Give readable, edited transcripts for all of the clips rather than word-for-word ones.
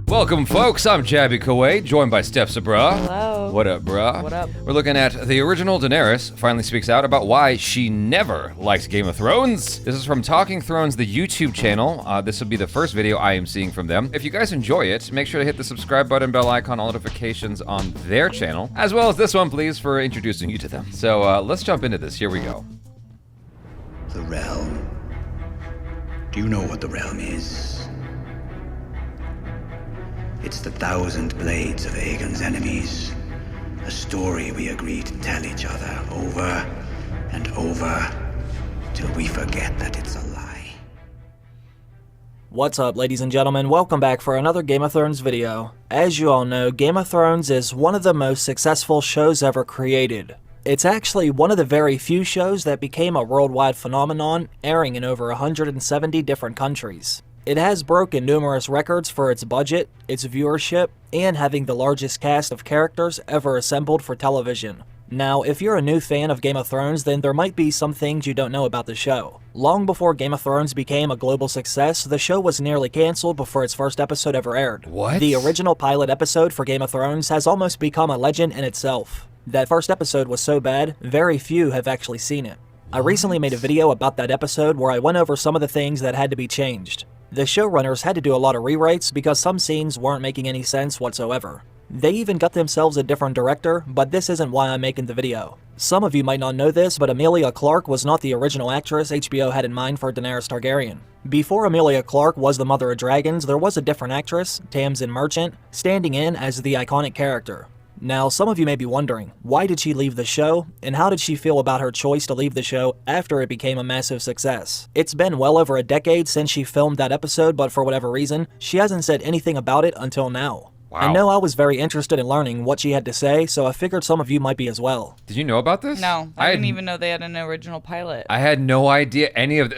Welcome, folks. I'm Jabby Kuwait, joined by STEPH. Hello. What up, bruh? What up? We're looking at the original Daenerys finally speaks out about why she never liked Game of Thrones. This is from Talking Thrones, the YouTube channel. This will be the first video I am seeing from them. If you guys enjoy it, make sure to hit the subscribe button, bell icon, all notifications on their channel, as well as this one, please, for introducing you to them. So let's jump into this. Here we go. The realm. Do you know what the realm is? It's the 1,000 blades of Aegon's enemies. A story we agree to tell each other over and over till we forget that it's a lie. What's up, ladies and gentlemen? Welcome back for another Game of Thrones video. As you all know, Game of Thrones is one of the most successful shows ever created. It's actually one of the very few shows that became a worldwide phenomenon, airing in over 170 different countries. It has broken numerous records for its budget, its viewership, and having the largest cast of characters ever assembled for television. Now, if you're a new fan of Game of Thrones, then there might be some things you don't know about the show. Long before Game of Thrones became a global success, the show was nearly cancelled before its first episode ever aired. What? The original pilot episode for Game of Thrones has almost become a legend in itself. That first episode was so bad, very few have actually seen it. I recently made a video about that episode where I went over some of the things that had to be changed. The showrunners had to do a lot of rewrites because some scenes weren't making any sense whatsoever. They even got themselves a different director, but this isn't why I'm making the video. Some of you might not know this, but Emilia Clarke was not the original actress HBO had in mind for Daenerys Targaryen. Before Emilia Clarke was the Mother of Dragons, there was a different actress, Tamsin Merchant, standing in as the iconic character. Now, some of you may be wondering, why did she leave the show, and how did she feel about her choice to leave the show after it became a massive success? It's been well over a decade since she filmed that episode, but for whatever reason, she hasn't said anything about it until now. Wow. I know I was very interested in learning what she had to say, so I figured some of you might be as well. Did you know about this? No, I didn't even know they had an original pilot. I had no idea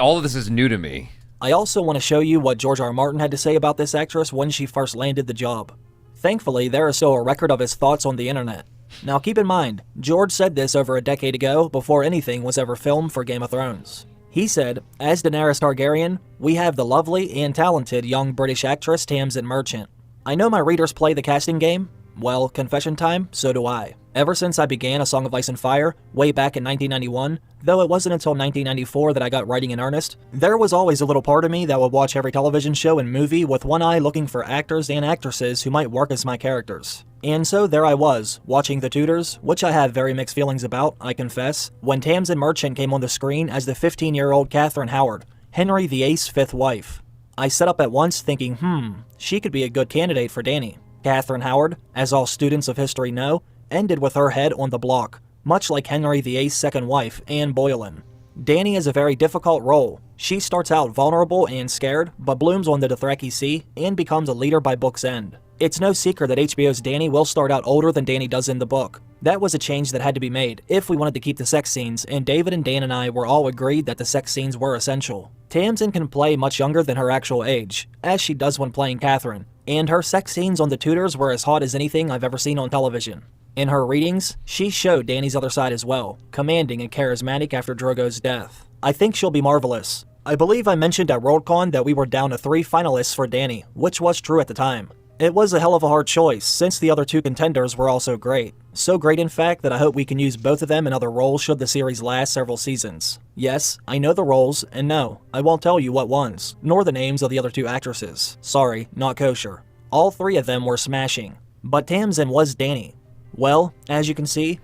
all of this is new to me. I also want to show you what George R. R. Martin had to say about this actress when she first landed the job. Thankfully, there is still a record of his thoughts on the internet. Now keep in mind, George said this over a decade ago before anything was ever filmed for Game of Thrones. He said, "As Daenerys Targaryen, we have the lovely and talented young British actress Tamsin Merchant. I know my readers play the casting game. Well, confession time, so do I. Ever since I began A Song of Ice and Fire, way back in 1991, though it wasn't until 1994 that I got writing in earnest, there was always a little part of me that would watch every television show and movie with one eye looking for actors and actresses who might work as my characters. And so there I was, watching The Tudors, which I have very mixed feelings about, I confess, when Tamsin Merchant came on the screen as the 15-year-old Catherine Howard, Henry VIII's fifth wife. I set up at once thinking, she could be a good candidate for Dany. Catherine Howard, as all students of history know, ended with her head on the block, much like Henry VIII's second wife, Anne Boleyn. Dany is a very difficult role. She starts out vulnerable and scared, but blooms on the Dothraki Sea and becomes a leader by book's end. It's no secret that HBO's Dany will start out older than Dany does in the book. That was a change that had to be made if we wanted to keep the sex scenes, and David and Dan and I were all agreed that the sex scenes were essential. Tamsin can play much younger than her actual age, as she does when playing Catherine, and her sex scenes on The Tudors were as hot as anything I've ever seen on television. In her readings, she showed Dany's other side as well, commanding and charismatic after Drogo's death. I think she'll be marvelous. I believe I mentioned at Worldcon that we were down to 3 finalists for Dany, which was true at the time. It was a hell of a hard choice, since the other 2 contenders were also great. So great in fact that I hope we can use both of them in other roles should the series last several seasons. Yes, I know the roles, and no, I won't tell you what ones, nor the names of the other 2 actresses. Sorry, not kosher. All 3 of them were smashing. But Tamsin was Dany. Well, as you can see,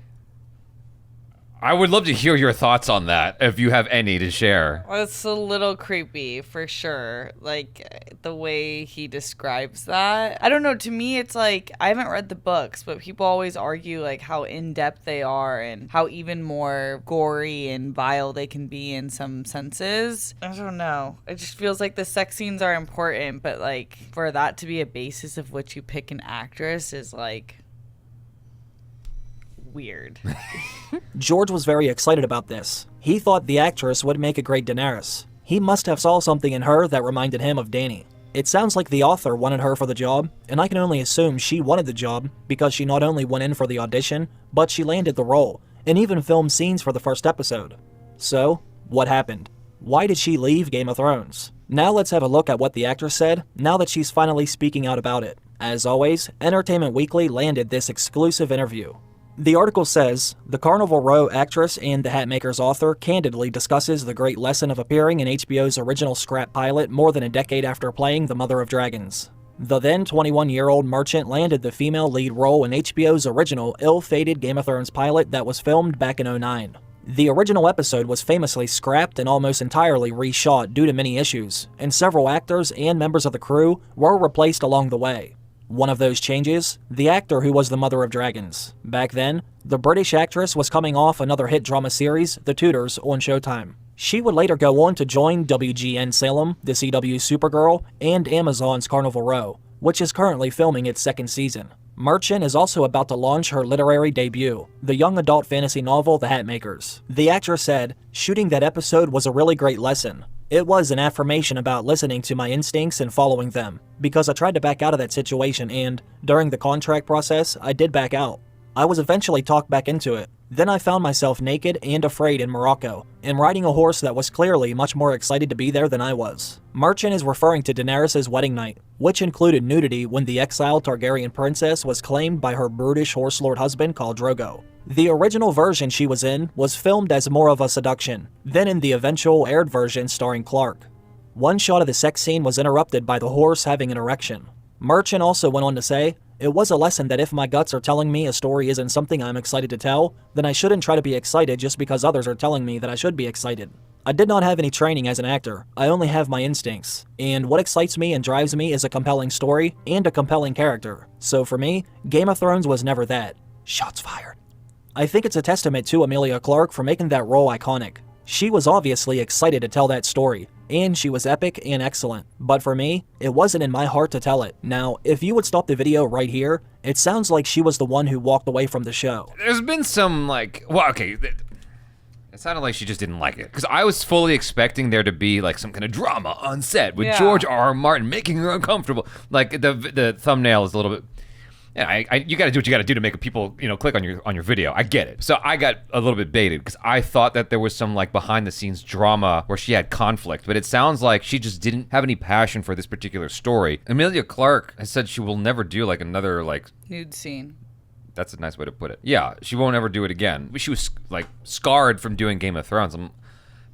I would love to hear your thoughts on that, if you have any to share. Well, it's a little creepy, for sure. Like, the way he describes that. I don't know, to me, it's like, I haven't read the books, but people always argue, like, how in-depth they are and how even more gory and vile they can be in some senses. I don't know. It just feels like the sex scenes are important, but, like, for that to be a basis of which you pick an actress is, like, weird. George was very excited about this. He thought the actress would make a great Daenerys. He must have saw something in her that reminded him of Dany. It sounds like the author wanted her for the job, and I can only assume she wanted the job because she not only went in for the audition, but she landed the role, and even filmed scenes for the first episode. So, what happened? Why did she leave Game of Thrones? Now let's have a look at what the actress said, now that she's finally speaking out about it. As always, Entertainment Weekly landed this exclusive interview. The article says, the Carnival Row actress and The Hatmaker's author candidly discusses the great lesson of appearing in HBO's original scrap pilot more than a decade after playing the Mother of Dragons. The then 21-year-old merchant landed the female lead role in HBO's original ill-fated Game of Thrones pilot that was filmed back in '09. The original episode was famously scrapped and almost entirely reshot due to many issues, and several actors and members of the crew were replaced along the way. One of those changes, the actor who was the Mother of Dragons. Back then, the British actress was coming off another hit drama series, The Tudors, on Showtime. She would later go on to join WGN Salem, the CW Supergirl, and Amazon's Carnival Row, which is currently filming its second season. Merchant is also about to launch her literary debut, the young adult fantasy novel The Hatmakers. The actress said, "Shooting that episode was a really great lesson. It was an affirmation about listening to my instincts and following them, because I tried to back out of that situation and, during the contract process, I did back out. I was eventually talked back into it. Then I found myself naked and afraid in Morocco, and riding a horse that was clearly much more excited to be there than I was." Merchant is referring to Daenerys' wedding night, which included nudity when the exiled Targaryen princess was claimed by her brutish horse lord husband called Drogo. The original version she was in was filmed as more of a seduction, than in the eventual aired version starring Clark. One shot of the sex scene was interrupted by the horse having an erection. Merchant also went on to say, "It was a lesson that if my guts are telling me a story isn't something I'm excited to tell, then I shouldn't try to be excited just because others are telling me that I should be excited. I did not have any training as an actor, I only have my instincts, and what excites me and drives me is a compelling story and a compelling character. So for me, Game of Thrones was never that." Shots fired. I think it's a testament to Emilia Clarke for making that role iconic. She was obviously excited to tell that story, and she was epic and excellent. But for me, it wasn't in my heart to tell it. Now, if you would stop the video right here, it sounds like she was the one who walked away from the show. There's been some, like, well, okay, it sounded like she just didn't like it. Because I was fully expecting there to be, like, some kind of drama on set with George R.R. Martin making her uncomfortable. Like, the thumbnail is a little bit... Yeah, you got to do what you got to do to make people, click on your video. I get it. So I got a little bit baited because I thought that there was some like behind the scenes drama where she had conflict, but it sounds like she just didn't have any passion for this particular story. Emilia Clarke has said she will never do like another like nude scene. That's a nice way to put it. Yeah, she won't ever do it again. She was like scarred from doing Game of Thrones.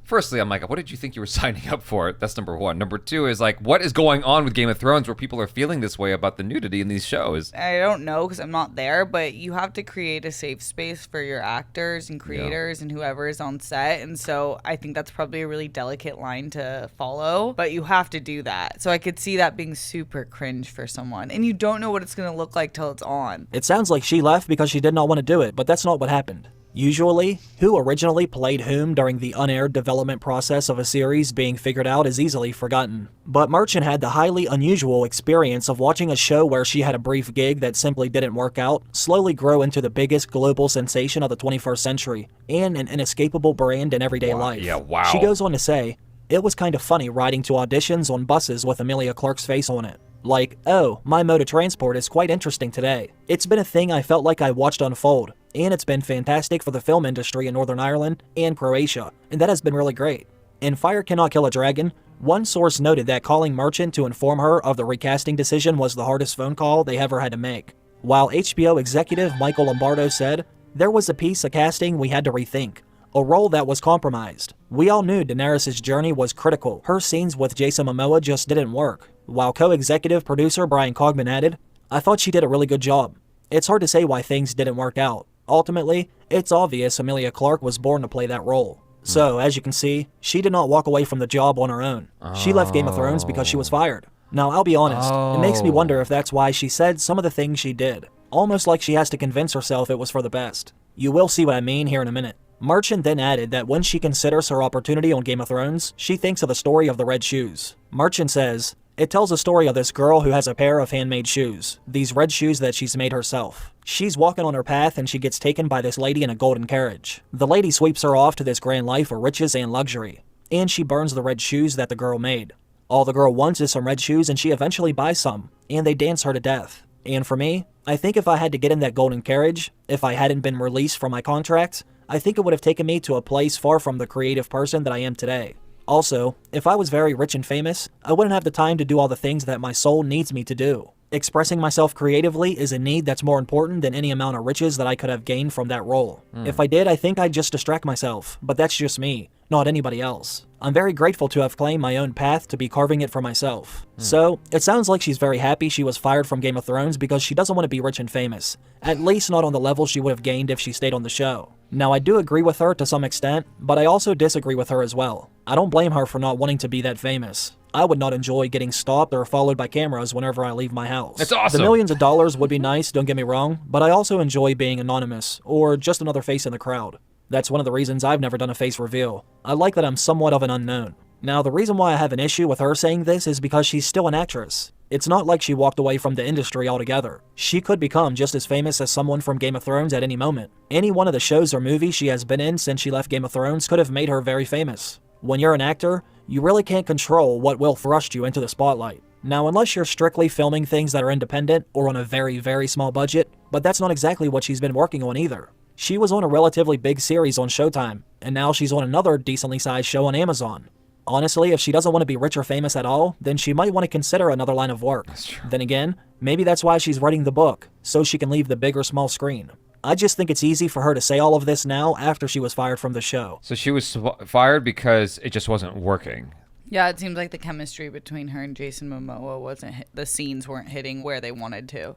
Firstly, I'm like, what did you think you were signing up for? That's number one. Number two is like, what is going on with Game of Thrones where people are feeling this way about the nudity in these shows? I don't know because I'm not there, but you have to create a safe space for your actors and creators and whoever is on set. And so I think that's probably a really delicate line to follow, but you have to do that. So I could see that being super cringe for someone. And you don't know what it's going to look like till it's on. It sounds like she left because she did not want to do it, but that's not what happened. Usually, who originally played whom during the unaired development process of a series being figured out is easily forgotten. But Merchant had the highly unusual experience of watching a show where she had a brief gig that simply didn't work out, slowly grow into the biggest global sensation of the 21st century, and an inescapable brand in everyday life. Yeah, wow. She goes on to say, "It was kind of funny riding to auditions on buses with Emilia Clarke's face on it. Like, oh, my mode of transport is quite interesting today. It's been a thing I felt like I watched unfold, and it's been fantastic for the film industry in Northern Ireland and Croatia, and that has been really great." In Fire Cannot Kill a Dragon, one source noted that calling Merchant to inform her of the recasting decision was the hardest phone call they ever had to make. While HBO executive Michael Lombardo said, "There was a piece of casting we had to rethink. A role that was compromised. We all knew Daenerys' journey was critical. Her scenes with Jason Momoa just didn't work." While co-executive producer Brian Cogman added, "I thought she did a really good job. It's hard to say why things didn't work out. Ultimately, it's obvious Emilia Clarke was born to play that role." So, as you can see, she did not walk away from the job on her own. She left Game of Thrones because she was fired. Now, I'll be honest, it makes me wonder if that's why she said some of the things she did. Almost like she has to convince herself it was for the best. You will see what I mean here in a minute. Merchant then added that when she considers her opportunity on Game of Thrones, she thinks of the story of the red shoes. Merchant says, "It tells a story of this girl who has a pair of handmade shoes, these red shoes that she's made herself. She's walking on her path and she gets taken by this lady in a golden carriage. The lady sweeps her off to this grand life of riches and luxury, and she burns the red shoes that the girl made. All the girl wants is some red shoes and she eventually buys some, and they dance her to death. And for me, I think if I had to get in that golden carriage, if I hadn't been released from my contract, I think it would have taken me to a place far from the creative person that I am today. Also, if I was very rich and famous, I wouldn't have the time to do all the things that my soul needs me to do. Expressing myself creatively is a need that's more important than any amount of riches that I could have gained from that role. If I did, I think I'd just distract myself, but that's just me, not anybody else. I'm very grateful to have claimed my own path to be carving it for myself. So, it sounds like she's very happy she was fired from Game of Thrones because she doesn't want to be rich and famous. At least not on the level she would have gained if she stayed on the show. Now, I do agree with her to some extent, but I also disagree with her as well. I don't blame her for not wanting to be that famous. I would not enjoy getting stopped or followed by cameras whenever I leave my house. That's awesome. The millions of dollars would be nice, don't get me wrong, but I also enjoy being anonymous, or just another face in the crowd. That's one of the reasons I've never done a face reveal. I like that I'm somewhat of an unknown. Now, the reason why I have an issue with her saying this is because she's still an actress. It's not like she walked away from the industry altogether. She could become just as famous as someone from Game of Thrones at any moment. Any one of the shows or movies she has been in since she left Game of Thrones could have made her very famous. When you're an actor, you really can't control what will thrust you into the spotlight. Now, unless you're strictly filming things that are independent or on a very, very small budget, but that's not exactly what she's been working on either. She was on a relatively big series on Showtime, and now she's on another decently sized show on Amazon. Honestly, if she doesn't want to be rich or famous at all, then she might want to consider another line of work. That's true. Then again, maybe that's why she's writing the book, so she can leave the big or small screen. I just think it's easy for her to say all of this now after she was fired from the show. So she was fired because it just wasn't working. Yeah, it seems like the chemistry between her and Jason Momoa the scenes weren't hitting where they wanted to.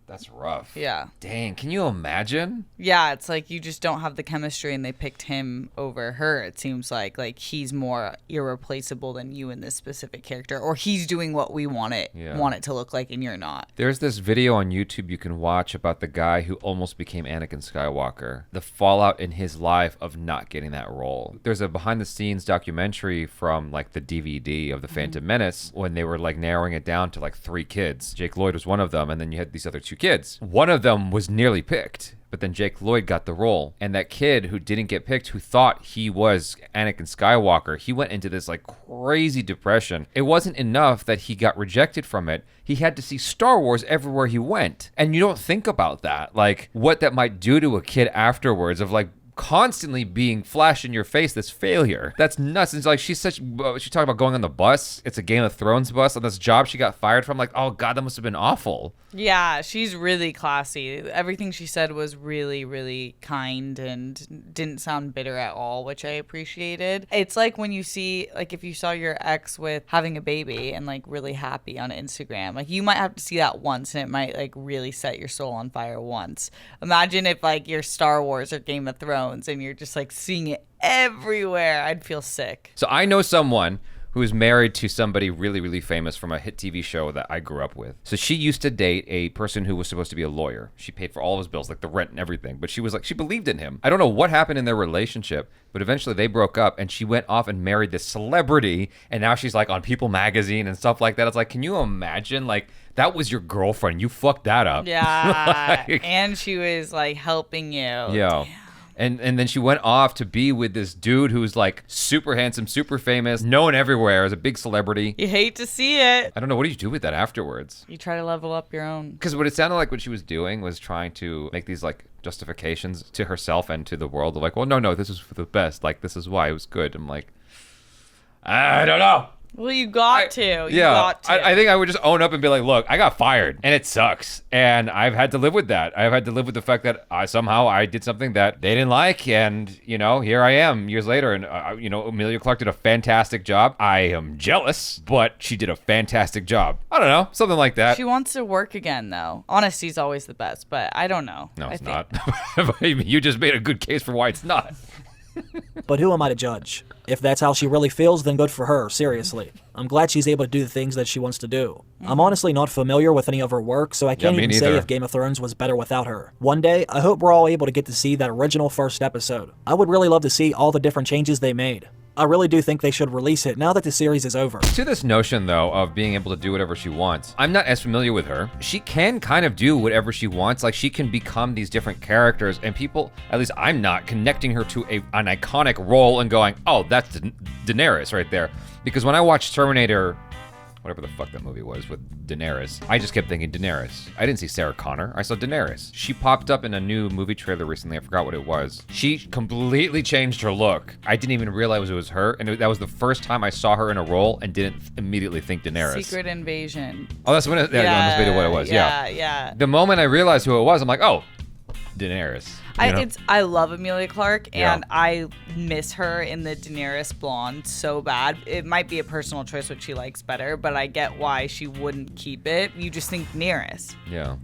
That's rough. Yeah. Dang, can you imagine? Yeah, it's like you just don't have the chemistry and they picked him over her. It seems like he's more irreplaceable than you in this specific character, or he's doing what we want it to look like and you're not. There's this video on YouTube you can watch about the guy who almost became Anakin Skywalker. The fallout in his life of not getting that role. There's a behind the scenes documentary from like the DVD of The Phantom Menace when they were like narrowing it down to like 3 kids. Jake Lloyd was one of them, and then you had these other 2 kids. One of them was nearly picked, but then Jake Lloyd got the role. And that kid who didn't get picked, who thought he was Anakin Skywalker, he went into this like crazy depression. It wasn't enough that he got rejected from it. He had to see Star Wars everywhere he went. And you don't think about that, like what that might do to a kid afterwards of like constantly being flashed in your face this failure. That's nuts. It's like she talked about going on the bus. It's a Game of Thrones bus on this job she got fired from. Like, oh God, that must have been awful. Yeah, she's really classy. Everything she said was really, really kind and didn't sound bitter at all, which I appreciated. It's like when you see, like if you saw your ex with having a baby and like really happy on Instagram, like you might have to see that once and it might like really set your soul on fire once. Imagine if like you're Star Wars or Game of Thrones and you're just like seeing it everywhere. I'd feel sick. So I know someone who is married to somebody really, really famous from a hit TV show that I grew up with. So she used to date a person who was supposed to be a lawyer. She paid for all of his bills, like the rent and everything. But she was like, she believed in him. I don't know what happened in their relationship, but eventually they broke up and she went off and married this celebrity. And now she's like on People magazine and stuff like that. It's like, can you imagine? Like, that was your girlfriend. You fucked that up. Yeah. And she was like helping you. Yeah. Damn. And then she went off to be with this dude who's like super handsome, super famous, known everywhere as a big celebrity. You hate to see it. I don't know. What do you do with that afterwards? You try to level up your own. Because what it sounded like what she was doing was trying to make these like justifications to herself and to the world. Of like, well, no, this is for the best. Like, this is why it was good. I'm like, I don't know. Well, you got to. You got to. I think I would just own up and be like, look, I got fired and it sucks. And I've had to live with that. I've had to live with the fact that somehow I did something that they didn't like. And, you know, here I am years later. And, you know, Emilia Clarke did a fantastic job. I am jealous, but she did a fantastic job. I don't know. Something like that. She wants to work again, though. Honesty's always the best, but I don't know. No, it's not. You just made a good case for why it's not. But who am I to judge? If that's how she really feels, then good for her, seriously. I'm glad she's able to do the things that she wants to do. I'm honestly not familiar with any of her work, so I can't even say if Game of Thrones was better without her. One day, I hope we're all able to get to see that original first episode. I would really love to see all the different changes they made. I really do think they should release it now that the series is over. To this notion, though, of being able to do whatever she wants, I'm not as familiar with her. She can kind of do whatever she wants. Like, she can become these different characters, and people, at least I'm not, connecting her to an iconic role and going, oh, that's Daenerys right there. Because when I watched Terminator, whatever the fuck that movie was with Daenerys. I just kept thinking Daenerys. I didn't see Sarah Connor. I saw Daenerys. She popped up in a new movie trailer recently. I forgot what it was. She completely changed her look. I didn't even realize it was her, and that was the first time I saw her in a role and didn't immediately think Daenerys. Secret Invasion. Oh, that's when it, yeah, that must be what it was. Yeah. The moment I realized who it was, I'm like, oh, Daenerys. You know? I love Emilia Clarke, and I miss her in the Daenerys blonde so bad. It might be a personal choice what she likes better, but I get why she wouldn't keep it. You just think Daenerys. Yeah,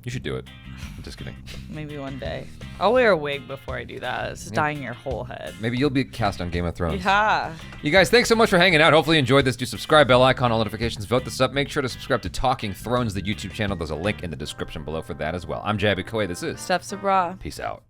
you should do it. I'm just kidding. Maybe one day. I'll wear a wig before I do that. It's just dyeing your whole head. Maybe you'll be cast on Game of Thrones. Yeah. You guys, thanks so much for hanging out. Hopefully you enjoyed this. Do subscribe, bell icon, all notifications, vote this up. Make sure to subscribe to Talking Thrones, the YouTube channel. There's a link in the description below for that as well. I'm Jabby Koei. This is STEPH. Peace out.